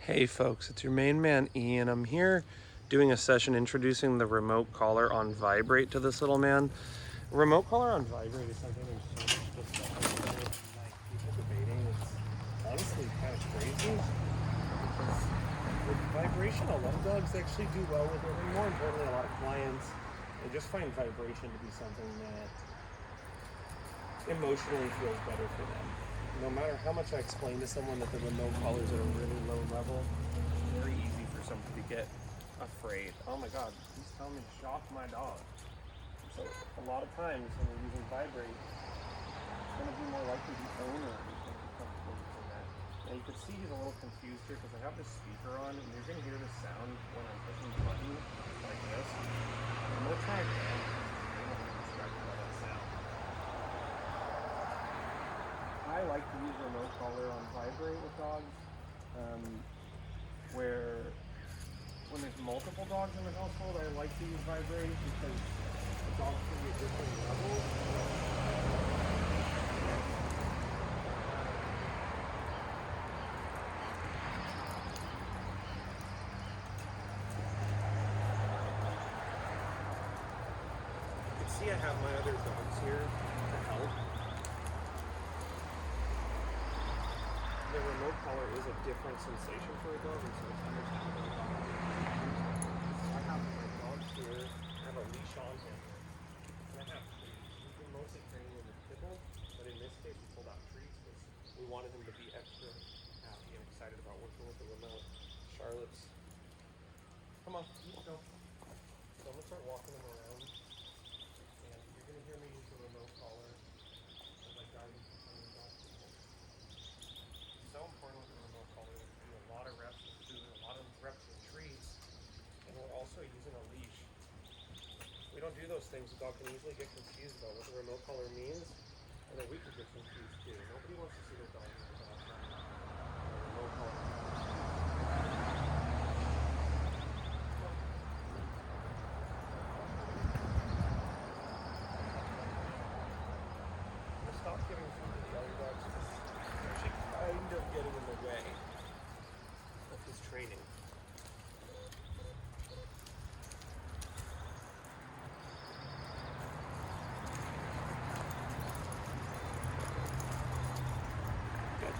Hey folks, it's your main man Ian. I'm here doing a session introducing the remote collar on vibrate to this little man. Remote collar on vibrate is something there's so much discussion about, like people debating. It's honestly kind of crazy because with vibration, a lot of dogs actually do well with it, and more importantly, a lot of clients they just find vibration to be something that emotionally feels better for them. No matter how much I explain to someone that the remote collars are at a really low level, it's very easy for somebody to get afraid. Oh my god, he's telling me to shock my dog. So a lot of times when we're using vibrate, it's going to be more likely the owner who's going to be comfortable using that. Now you can see he's a little confused here because I have this speaker on and you're going to hear this sound when I'm pushing the button like this. I'm going to try again because I'm really distracted by that sound. I like to use remote collar on vibrate with dogs, where when there's multiple dogs in the household, I like to use vibrate because the dogs can be at different levels. You can see I have my other dogs here to help. The remote collar is a different sensation for a dog, and so it's understandable the dog. I have my dogs here. I have a leash on him, and I have treats. We've been mostly training him with kibble, but in this case, we pulled out treats because we wanted him to be extra happy and excited about working with the remote. Charlotte's, come on, let's go. So I'm gonna start walking him around, and you're gonna hear me use the remote collar as I guide him through some of the dog people. So important with the remote collar. We do a lot of reps with food, a lot of reps with treats, and we're also using a leash. We don't do those things. The dog can easily get confused about what the remote collar means, and then we could get confused too. Nobody wants to see their dog with the remote collar. I'm gonna stop giving food to the other dogs because it's actually kind of getting in the way of his training. Good.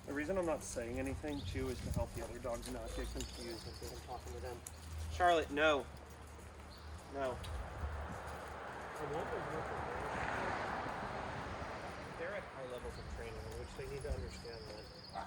The reason I'm not saying anything too is to help the other dogs not get confused if I'm talking to them. Charlotte, no. No. They're at high levels of training in which they need to understand that.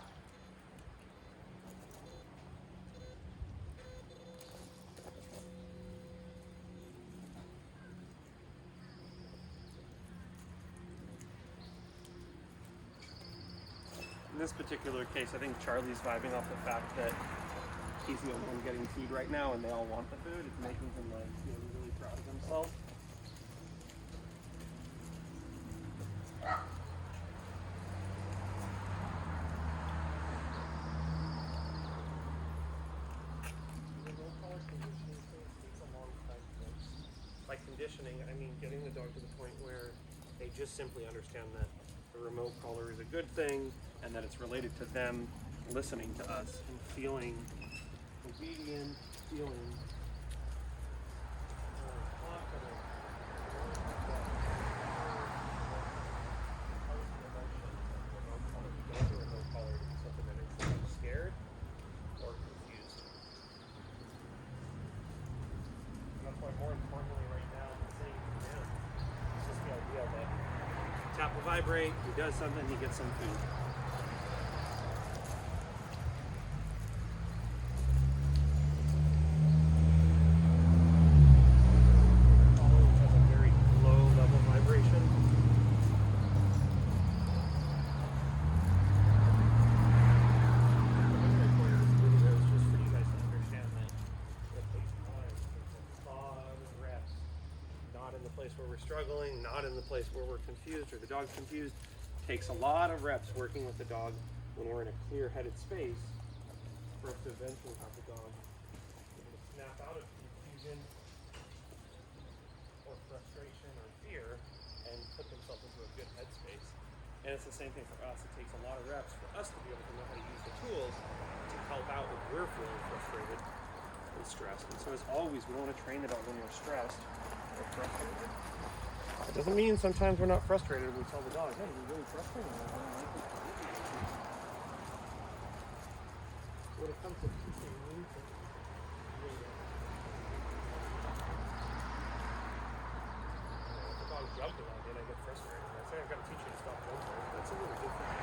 In this particular case, I think Charlie's vibing off the fact that he's the only one getting food right now and they all want the food. It's making him like feel really proud of himself. The remote collar conditioning thing takes a long time to fix. By conditioning, I mean getting the dog to the point where they just simply understand that the remote collar is a good thing and that it's related to them listening to us and feeling obedient, feeling confident. Remote collar to be something that makes them scared or confused. And that's why more importantly right now than saying to them, it's just the idea that tap will vibrate, he does something, he gets some food. Has a very low level vibration. Where we're struggling, not in the place where we're confused or the dog's confused. Takes a lot of reps working with the dog when we're in a clear-headed space for us to eventually have the dog able to snap out of confusion or frustration or fear and put themselves into a good headspace. And it's the same thing for us. It takes a lot of reps for us to be able to know how to use the tools to help out when we're feeling frustrated and stressed. And so as always, we don't want to train the dog when you're stressed or frustrated. It doesn't mean sometimes we're not frustrated. We tell the dog, hey, you're really frustrated. When it comes to teaching me to the dog's jumping on me and I get frustrated. I say I've got to teach you to stop jumping. That's a little different.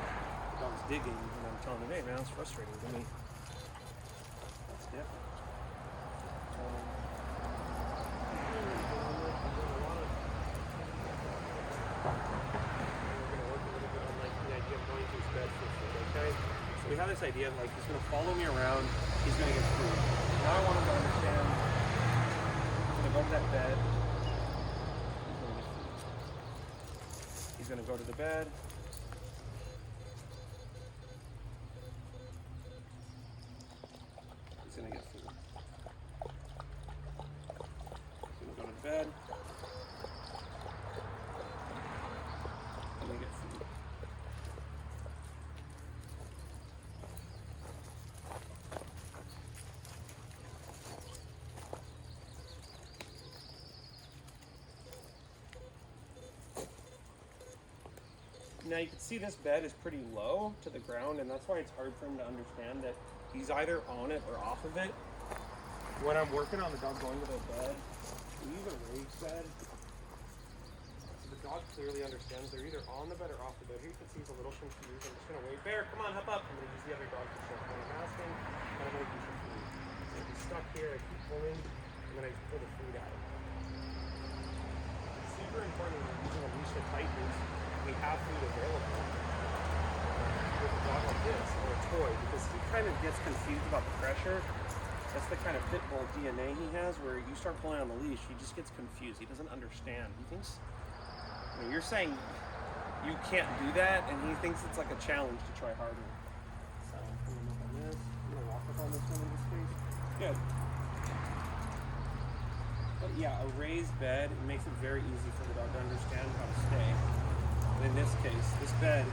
The dog's digging and I'm telling him, hey man, it's frustrating to me. That's different. So we have this idea of like he's going to follow me around, he's going to get food. Now I want him to understand he's going to go to that bed, he's going to go to the bed, he's going to get food. He's going to go to bed, he's going to get food. Now you can see this bed is pretty low to the ground, and that's why it's hard for him to understand that he's either on it or off of it. When I'm working on the dog going to the bed, we use a raised bed. So the dog clearly understands they're either on the bed or off the bed. Here you can see he's a little confused. I'm just going to wait. Bear, come on, hop up. I'm going to use the other dog to show him what I'm asking, and I'm going to use the food. So if he's stuck here, I keep pulling, and then I pull the food out. It's super important when you're using a leash that tightens. We have food available with a dog like this or a toy because he kind of gets confused about the pressure. That's the kind of pit bull DNA he has where you start pulling on the leash, he just gets confused. He doesn't understand. He thinks, you're saying you can't do that, and he thinks it's like a challenge to try harder. So I'm going to look on this. I'm going to walk up on this one in this case. Good. But yeah, a raised bed, it makes it very easy for the dog to understand how to stay. In this case, this bed,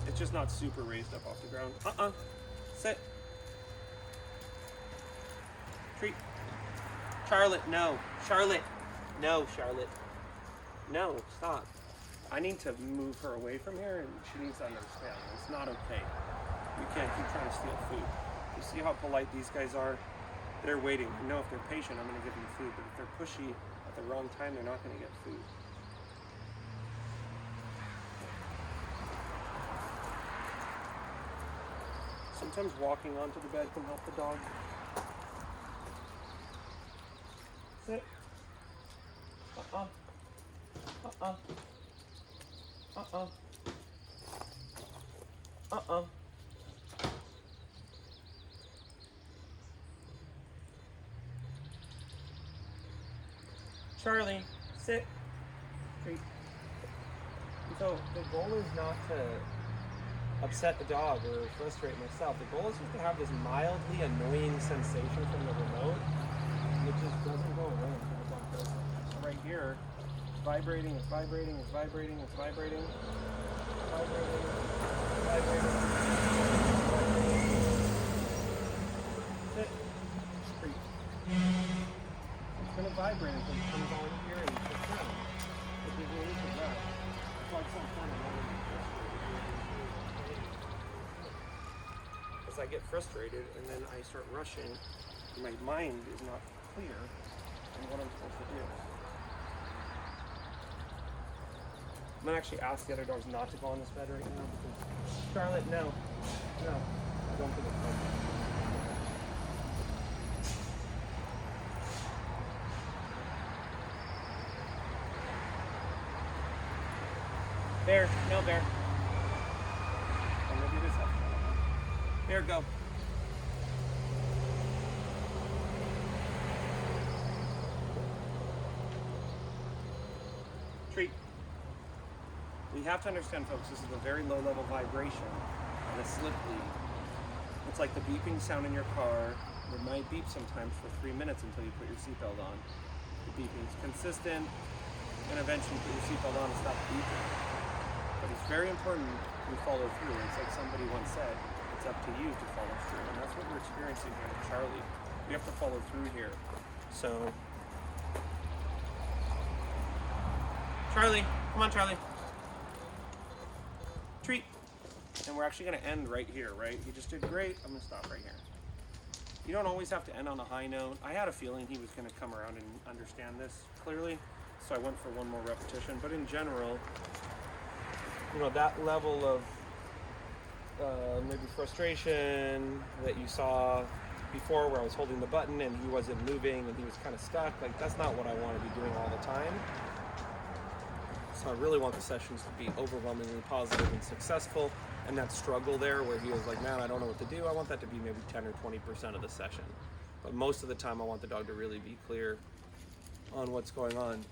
it's just not super raised up off the ground. Sit. Treat. Charlotte, no. Charlotte. No, Charlotte. No, stop. I need to move her away from here, and she needs to understand. It's not okay. You can't keep trying to steal food. You see how polite these guys are? They're waiting. You know, if they're patient, I'm going to give them food. But if they're pushy at the wrong time, they're not going to get food. Sometimes walking onto the bed can help the dog. Sit. Charlie, sit. Treat. So the goal is not to upset the dog or frustrate myself. The goal is just to have this mildly annoying sensation from the remote, and it just doesn't go away until the dog does it. So right here, it's vibrating, it's vibrating, it's vibrating, it's vibrating, it's vibrating, it's vibrating. Sit. Treat. It's going to vibrate until it comes on here and sits down. Which is really for that. It's like some kind of as I get frustrated and then I start rushing, my mind is not clear on what I'm supposed to do. I'm gonna actually ask the other dogs not to go on this bed right now because Charlotte, no, I don't think it's fun. Bear, no bear. I'm gonna do this up. Bear, go. Treat. We have to understand, folks, this is a very low level vibration and a slip lead. It's like the beeping sound in your car. It might beep sometimes for 3 minutes until you put your seatbelt on. The beeping is consistent, and eventually you put your seatbelt on and stop beeping. But it's very important we follow through. It's like somebody once said, it's up to you to follow through. And that's what we're experiencing here with Charlie. We have to follow through here. So, Charlie, come on, Charlie. Treat. And we're actually gonna end right here, right? You just did great. I'm gonna stop right here. You don't always have to end on a high note. I had a feeling he was gonna come around and understand this clearly, so I went for one more repetition. But in general, you know, that level of maybe frustration that you saw before where I was holding the button and he wasn't moving and he was kind of stuck, like that's not what I want to be doing all the time. So I really want the sessions to be overwhelmingly positive and successful, and that struggle there where he was like, man, I don't know what to do, I want that to be maybe 10 or 20% of the session. But most of the time I want the dog to really be clear on what's going on.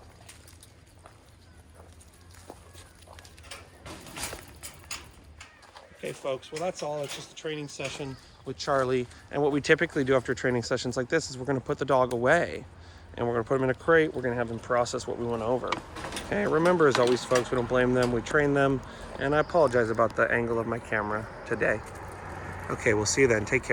Okay, folks, well, that's all. It's just a training session with Charlie. And what we typically do after training sessions like this is we're going to put the dog away and we're going to put him in a crate. We're going to have him process what we went over. Okay, remember, as always, folks, we don't blame them. We train them. And I apologize about the angle of my camera today. Okay, we'll see you then. Take care.